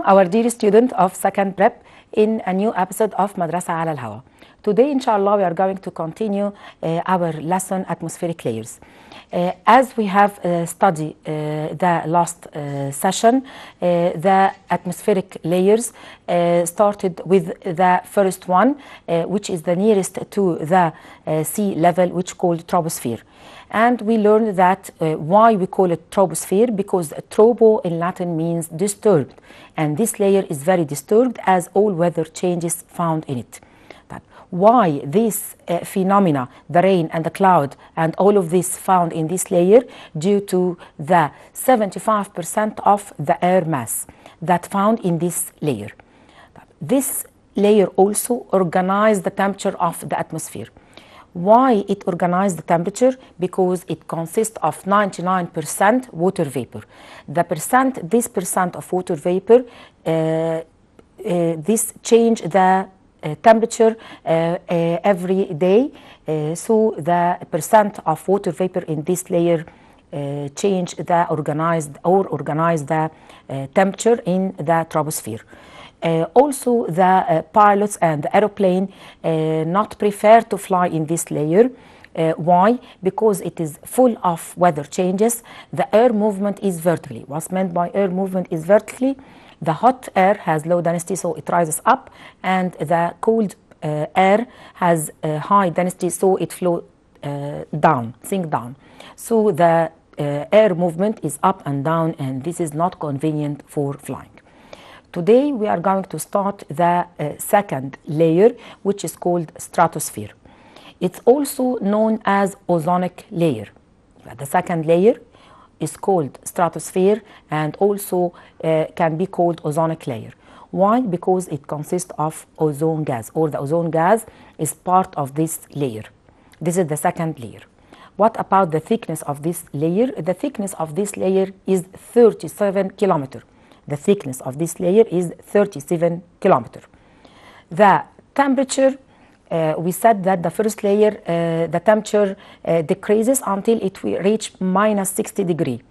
our dear student of second prep in a new episode of مدرسة على الهواء. Today, inshallah, we are going to continue our lesson atmospheric layers. As we have studied the last session, the atmospheric layers started with the first one, which is the nearest to the sea level, which called troposphere. And we learned that why we call it troposphere, because tropo in Latin means disturbed, and this layer is very disturbed as all weather changes found in it. But why this phenomena, the rain and the cloud and all of this found in this layer? Due to the 75% of the air mass that found in this layer. This layer also organizes the temperature of the atmosphere. Why it organizes the temperature? Because it consists of 99% water vapor. This percent of water vapor, this change the temperature every day. So the percent of water vapor in this layer change the organize the temperature in the troposphere. Also, the pilots and the aeroplane not prefer to fly in this layer. Why? Because it is full of weather changes. The air movement is vertically. What's meant by air movement is vertically. The hot air has low density, so it rises up, and the cold air has high density, so it flows down, sink down. So the air movement is up and down, and this is not convenient for flying. Today we are going to start the second layer, which is called stratosphere. It's also known as ozonic layer. The second layer is called stratosphere and also can be called ozonic layer. Why? Because it consists of ozone gas, or the ozone gas is part of this layer. This is the second layer. What about the thickness of this layer? The thickness of this layer is 37 kilometers. The thickness of this layer is 37 kilometers. The temperature, we said that the first layer, the temperature decreases until it will reach minus 60 degrees.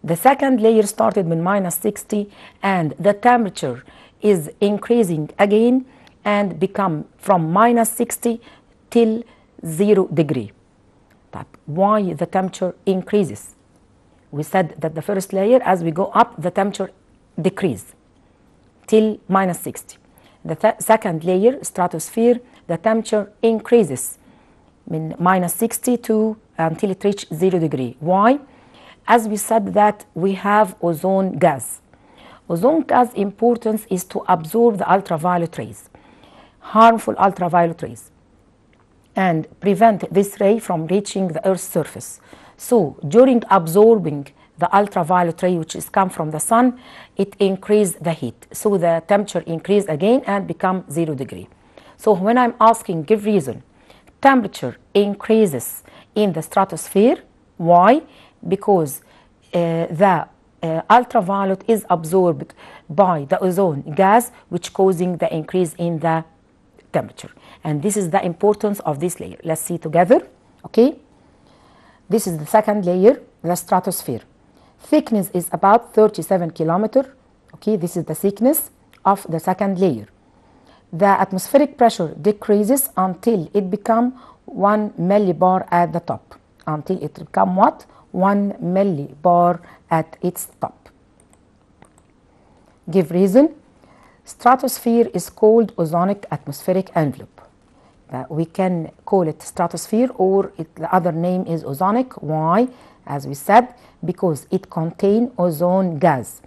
The second layer started with minus 60, and the temperature is increasing again and become from minus 60 till 0 degree. Why the temperature increases? We said that the first layer, as we go up, the temperature decreases till minus 60. The second layer, stratosphere, the temperature increases in minus 60 to until it reaches 0 degree. Why? As we said that we have ozone gas. Ozone gas importance is to absorb the ultraviolet rays, harmful ultraviolet rays, and prevent this ray from reaching the Earth's surface. So during absorbing the ultraviolet ray, which is come from the sun, it increases the heat. So the temperature increase again and become 0 degree. So when I'm asking, give reason, temperature increases in the stratosphere. Why? Because the ultraviolet is absorbed by the ozone gas, which causing the increase in the temperature. And this is the importance of this layer. Let's see together. Okay. This is the second layer, the stratosphere. Thickness is about 37 kilometers. Okay, this is the thickness of the second layer. The atmospheric pressure decreases until it becomes 1 millibar at the top. Until it becomes what? 1 millibar at its top. Give reason. Stratosphere is called ozonic atmospheric envelope. We can call it stratosphere, or the other name is ozonic. Why? As we said, because it contains ozone gas.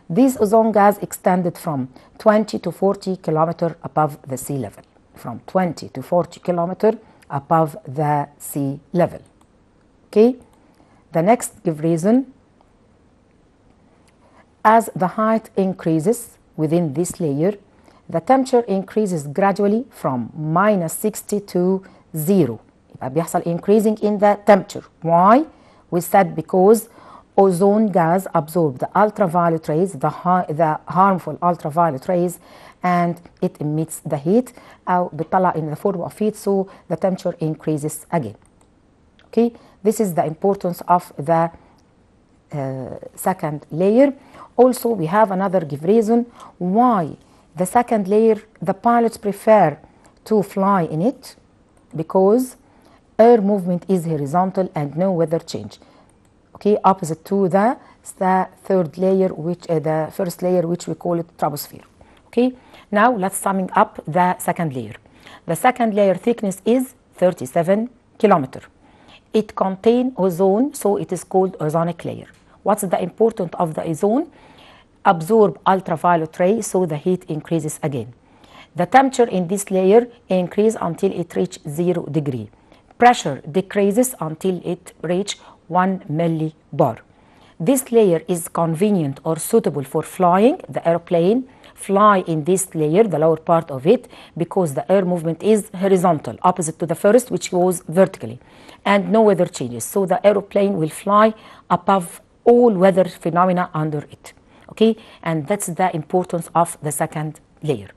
This ozone gas extended from 20 to 40 kilometers above the sea level. From 20 to 40 kilometers above the sea level. Okay? The next give reason. As the height increases within this layer, the temperature increases gradually from minus 60 to 0. يبقى بيحصل increasing in the temperature. Why? We said because ozone gas absorbs the ultraviolet rays, the harmful ultraviolet rays, and it emits the heat, أو بتطلع in the form of heat, so the temperature increases again. Okay, this is the importance of the second layer. Also, we have another give reason why the second layer, the pilots prefer to fly in it, because air movement is horizontal and no weather change. Okay, opposite to the third layer, which the first layer, which we call it troposphere. Okay, now let's summing up the second layer. The second layer thickness is 37 kilometers. It contains ozone, so it is called ozonic layer. What's the importance of the ozone? Absorb ultraviolet rays, so the heat increases again. The temperature in this layer increases until it reaches 0 degree. Pressure decreases until it reaches 1 millibar. This layer is convenient or suitable for flying. The airplane fly in this layer, the lower part of it, because the air movement is horizontal, opposite to the first, which goes vertically, and no weather changes. So the aeroplane will fly above all weather phenomena under it. Okay, and that's the importance of the second layer.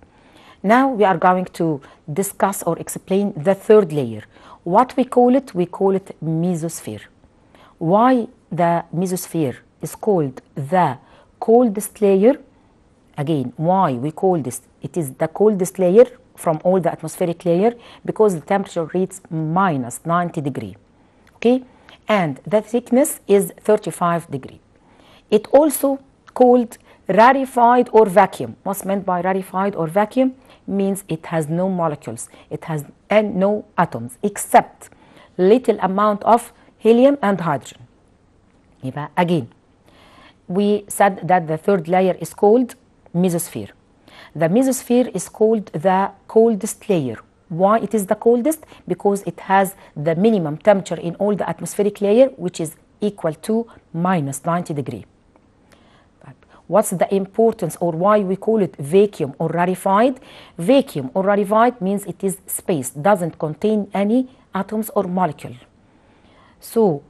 Now we are going to discuss or explain the third layer. What we call it? We call it Mesosphere. Why the Mesosphere is called the coldest layer? Again, why we call this? It is the coldest layer from all the atmospheric layer because the temperature reaches minus 90 degrees. Okay, and the thickness is 35 degrees. It also called rarefied or vacuum. What's meant by rarefied or vacuum? Means it has no molecules, it has no atoms except little amount of helium and hydrogen. Again, we said that the third layer is called Mesosphere. The Mesosphere is called the coldest layer. Why it is the coldest? Because it has the minimum temperature in all the atmospheric layer, which is equal to minus 90 degrees. What's the importance or why we call it vacuum or rarefied? Vacuum or rarefied means it is space, doesn't contain any atoms or molecule. So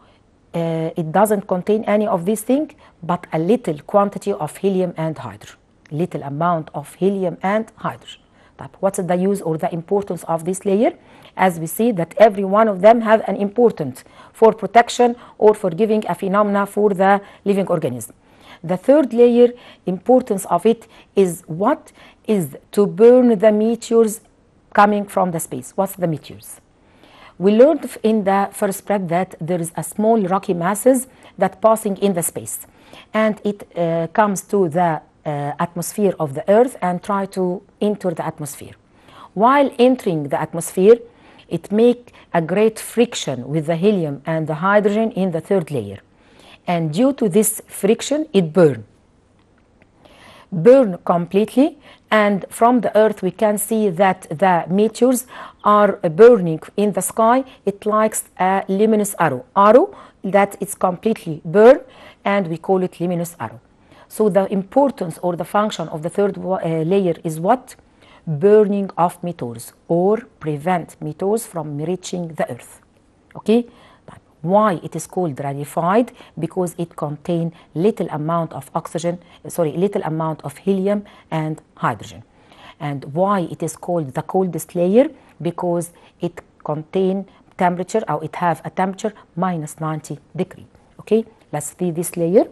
it doesn't contain any of these things, but a little quantity of helium and hydrogen. Little amount of helium and hydrogen. What's the use or the importance of this layer? As we see that every one of them have an importance for protection or for giving a phenomena for the living organism. The third layer, importance of it is what? Is to burn the meteors coming from the space. What's the meteors? We learned in the first part that there is a small rocky masses that passing in the space, and it comes to the atmosphere of the Earth and try to enter the atmosphere. While entering the atmosphere, it make a great friction with the helium and the hydrogen in the third layer. And due to this friction, it burn completely, and from the Earth we can see that the meteors are burning in the sky. It likes a luminous arrow that is completely burned, and we call it luminous arrow. So the importance or the function of the third layer is what? Burning of meteors or prevent meteors from reaching the Earth. Okay. Why it is called rarefied? Because it contains little amount of little amount of helium and hydrogen. And why it is called the coldest layer? Because it contains temperature, or it have a temperature minus 90 degrees. Okay, let's see this layer.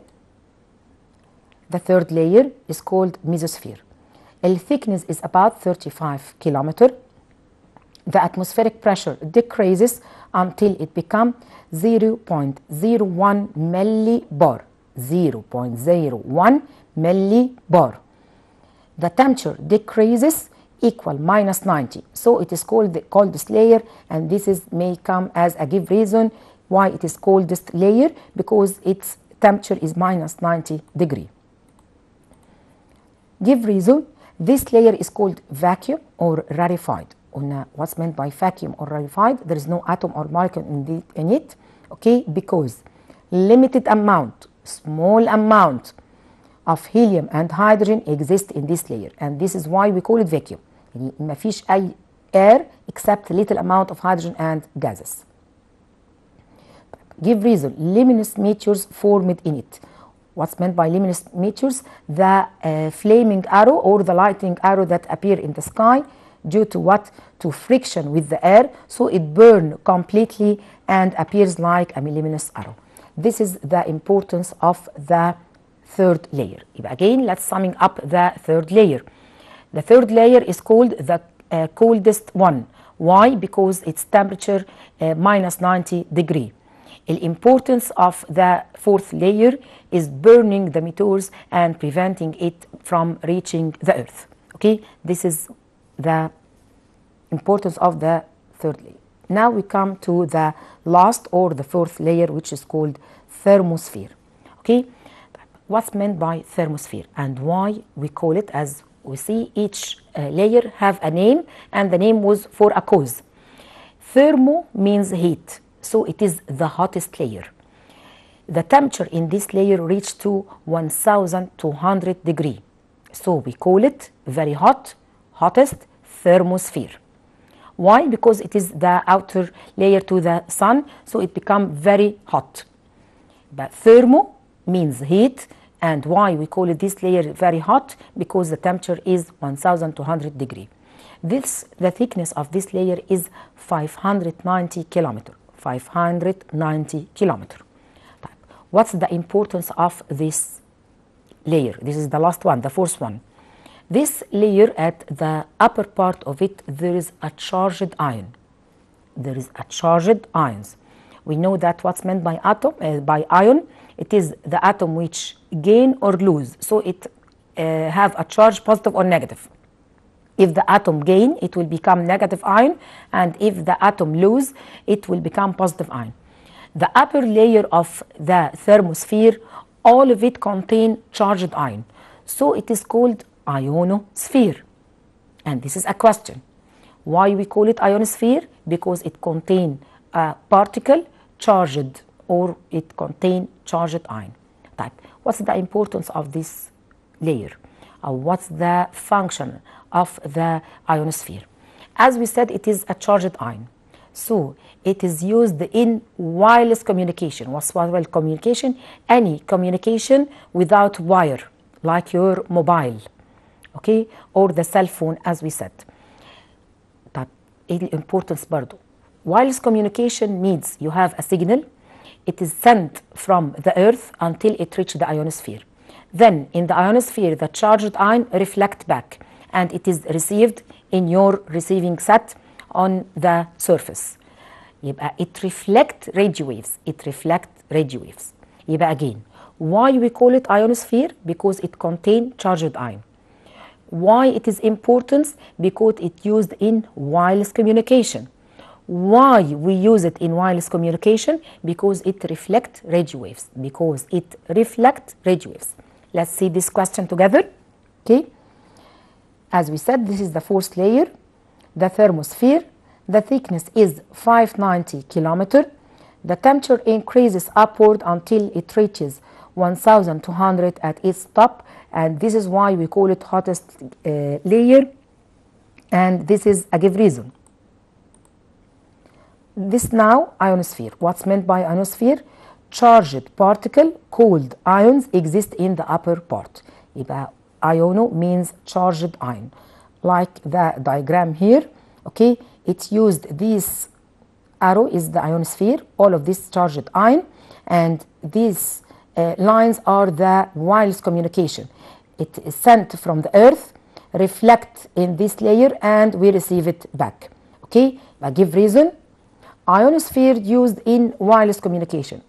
The third layer is called Mesosphere. Its thickness is about 35 kilometers. The atmospheric pressure decreases until it becomes 0.01 millibar. 0.01 millibar. The temperature decreases equal minus 90. So it is called the coldest layer, and this may come as a give reason why it is coldest layer, because its temperature is minus 90 degrees. Give reason, this layer is called vacuum or rarefied. What's meant by vacuum or rarefied? There is no atom or molecule in it, okay, because limited amount, small amount of helium and hydrogen exist in this layer, and this is why we call it vacuum. يعني ما فيش أي air except little amount of hydrogen and gases. Give reason, luminous meteors formed in it. What's meant by luminous meteors? The flaming arrow or the lightning arrow that appear in the sky due to what? To friction with the air, so it burns completely and appears like a luminous arrow. This is the importance of the third layer. يبقى again let's summing up the third layer. The third layer is called the coldest one. Why? Because its temperature minus 90 degree. The importance of the fourth layer is burning the meteors and preventing it from reaching the earth. Okay, this is the importance of the third layer. Now we come to the last or the fourth layer, which is called thermosphere. Okay, what's meant by thermosphere and why we call it? As we see, each layer have a name, and the name was for a cause. Thermo means heat, so it is the hottest layer. The temperature in this layer reached to 1200 degree, so we call it very hot, hottest thermosphere. Why? Because it is the outer layer to the sun, so it become very hot. But thermo means heat, and why we call it this layer very hot? Because the temperature is 1200 degree. The thickness of this layer is 590 kilometer. 590 kilometer. What's the importance of this layer? This is the last one, the fourth one. This layer, at the upper part of it, there is a charged ion. There is a charged ions. We know that what's meant by atom, by ion, it is the atom which gain or lose. So it have a charge, positive or negative. If the atom gain, it will become negative ion, and if the atom lose, it will become positive ion. The upper layer of the thermosphere, all of it contain charged ion. So it is called ionosphere. And this is a question. Why we call it ionosphere? Because it contain a particle charged, or it contain charged ion. Type. What's the importance of this layer? What's the function of the ionosphere? As we said, it is a charged ion. So it is used in wireless communication. What's wireless communication? Any communication without wire, like your mobile, okay, or the cell phone, as we said. But importance برضو. Wireless communication means you have a signal. It is sent from the earth until it reaches the ionosphere. Then in the ionosphere, the charged ion reflect back, and it is received in your receiving set on the surface. يبقى it reflect radio waves. It reflect radio waves. يبقى again, why we call it ionosphere? Because it contain charged ion. Why it is important? Because it used in wireless communication. Why we use it in wireless communication? Because it reflect radio waves. Because it reflect radio waves. Let's see this question together. Okay. As we said, this is the fourth layer, the thermosphere. The thickness is 590 kilometer. The temperature increases upward until it reaches 1200 at its top, and this is why we call it hottest layer, and this is a give reason. This now ionosphere. What's meant by ionosphere? Charged particle called ions exist in the upper part. يبقى iono means charged ion, like the diagram here. Okay, it's used, this arrow is the ionosphere, all of this charged ion, and these lines are the wireless communication. It is sent from the earth, reflect in this layer, and we receive it back. Okay, I give reason. Ionosphere used in wireless communication.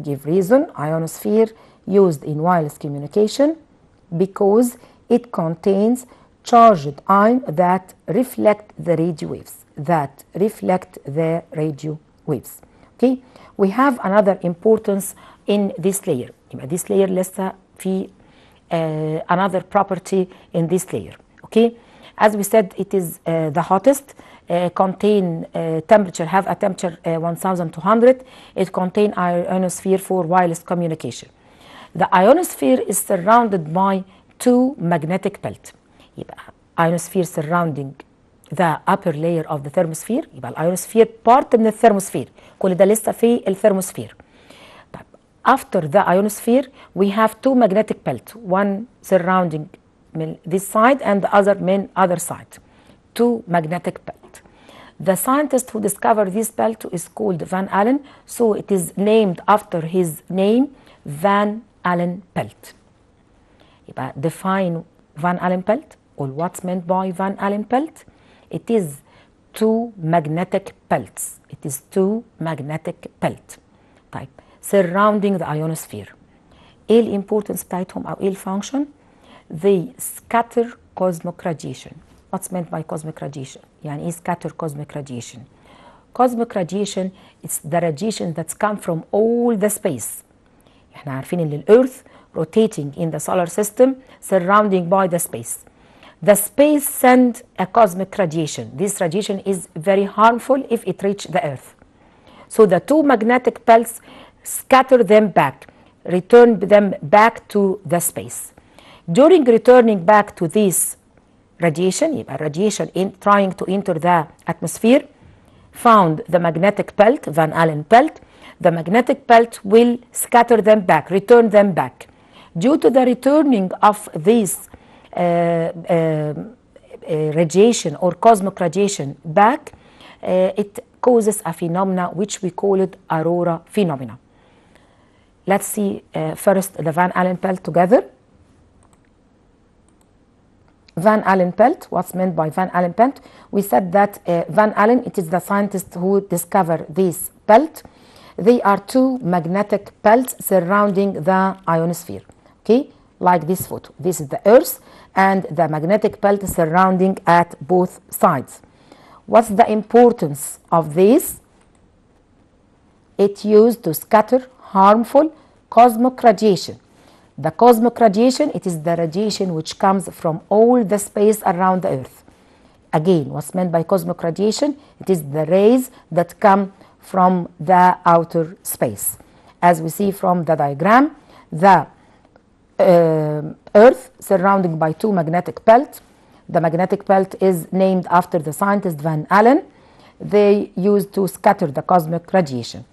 Give reason. Ionosphere used in wireless communication because it contains charged ion that reflect the radio waves. Okay, we have another importance in this layer. This layer لسه في another property in this layer. Okay, as we said, it is the hottest. Contain temperature, have a temperature 1200. It contain ionosphere for wireless communication. The ionosphere is surrounded by two magnetic belt. يبقى ionosphere surrounding the upper layer of the thermosphere. يبقى ionosphere part من الثرموسفير. كل ده لسه في الثرموسفير. After the ionosphere, we have two magnetic belt, one surrounding this side and the other main other side. Two magnetic belt. The scientist who discovered this belt is called Van Allen, so it is named after his name, Van Allen belt. يبقى define Van Allen belt or what's meant by Van Allen belt. It is two magnetic belts. It is two magnetic belt. طيب surrounding the ionosphere. ايه الامبورتنس بتاعتهم او ايه الفانكشن؟ They scatter cosmic radiation. What's meant by cosmic radiation؟ يعني ايه scatter cosmic radiation؟ Cosmic radiation is the radiation that's come from all the space. احنا عارفين ان الأرث rotating in the solar system surrounding by the space. The space send a cosmic radiation. This radiation is very harmful if it reach the Earth. So the two magnetic belts scatter them back, return them back to the space. During returning back to this radiation, يبقى radiation trying to enter the atmosphere, found the magnetic belt, Van Allen belt, the magnetic belt will scatter them back, return them back. Due to the returning of this radiation or cosmic radiation back, it causes a phenomena which we call it Aurora Phenomena. Let's see first the Van Allen belt together. Van Allen belt, what's meant by Van Allen belt? We said that Van Allen, it is the scientist who discovered this belt. They are two magnetic belts surrounding the ionosphere, okay? Like this photo. This is the Earth and the magnetic belt surrounding at both sides. What's the importance of this? It used to scatter harmful cosmic radiation. The cosmic radiation, it is the radiation which comes from all the space around the Earth. Again, what's meant by cosmic radiation? It is the rays that come from the outer space. As we see from the diagram, the Earth surrounded by two magnetic belts. The magnetic belt is named after the scientist Van Allen. They used to scatter the cosmic radiation.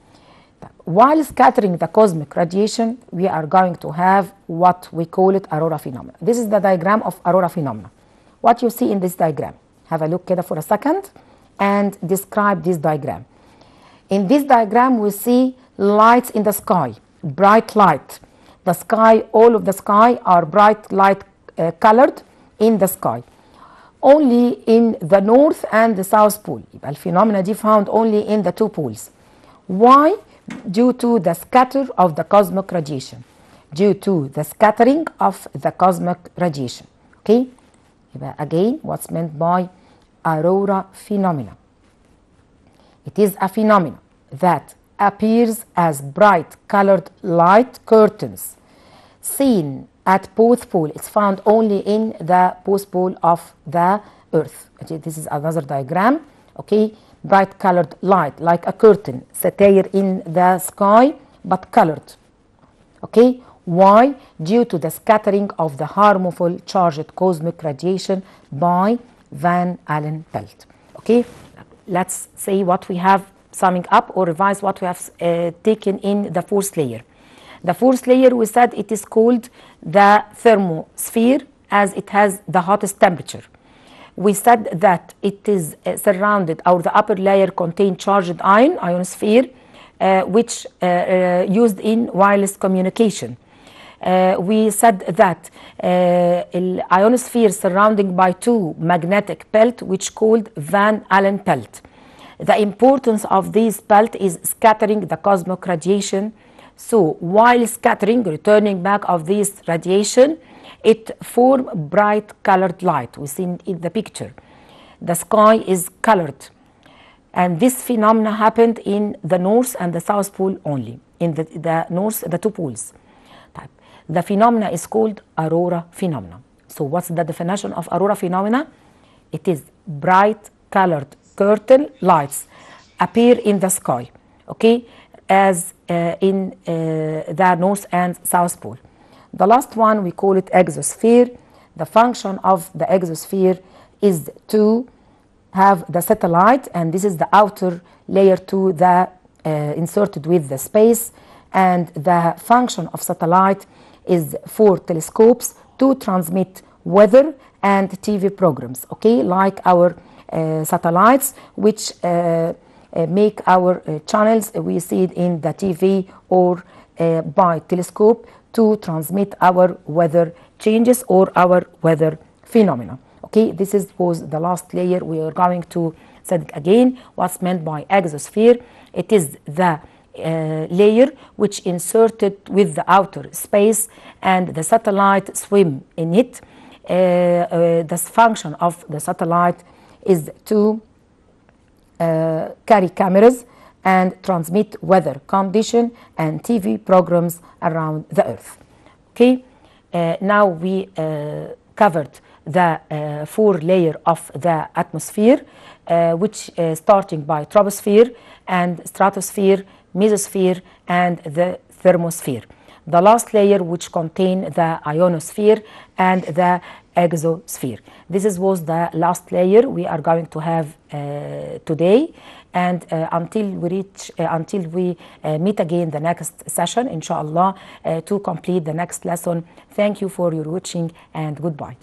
While scattering the cosmic radiation, we are going to have what we call it Aurora Phenomena. This is the diagram of Aurora Phenomena. What you see in this diagram. Have a look كده for a second and describe this diagram. In this diagram, we see lights in the sky, bright light. The sky, all of the sky are bright light colored in the sky. Only in the north and the south pole. يبقى الفينومينا دي found only in the two poles. Why? Due to the scatter of the cosmic radiation. Due to the scattering of the cosmic radiation. Okay? يبقى again, what's meant by Aurora Phenomena? It is a phenomena that appears as bright colored light curtains seen at both poles. It's found only in the both pole of the Earth. This is another diagram. Okay, bright colored light like a curtain, satire in the sky, but colored. Okay, why? Due to the scattering of the harmful charged cosmic radiation by Van Allen belt. Okay, let's say what we have, summing up or revise what we have taken in the fourth layer. The fourth layer, we said it is called the Thermosphere as it has the hottest temperature. We said that it is surrounded, or the upper layer contains charged ionosphere, which used in wireless communication. We said that ionosphere surrounding by two magnetic belt which called Van Allen belt. The importance of this belt is scattering the cosmic radiation. So while scattering, returning back of this radiation, it form bright colored light. We see in the picture. The sky is colored. And this phenomena happened in the north and the south pole only. In the north, the two poles. The phenomena is called Aurora Phenomena. So what's the definition of Aurora Phenomena? It is bright colored curtain lights appear in the sky, okay, as in the north and south pole. The last one, we call it Exosphere. The function of the Exosphere is to have the satellite, and this is the outer layer to the inserted with the space, and the function of satellite is for telescopes to transmit weather and TV programs, okay, like our satellites which make our channels, we see it in the TV or by telescope to transmit our weather changes or our weather phenomena. Okay, this was the last layer. We are going to say it again. What's meant by exosphere? It is the layer which inserted with the outer space and the satellite swim in it. The function of the satellite is to carry cameras and transmit weather condition and TV programs around the Earth. Okay, now we covered the 4 layer of the atmosphere, which starting by troposphere and stratosphere, mesosphere, and the thermosphere. The last layer which contain the ionosphere and the exosphere. This was the last layer we are going to have today, and until we meet again the next session, inshallah, to complete the next lesson. Thank you for your watching, and goodbye.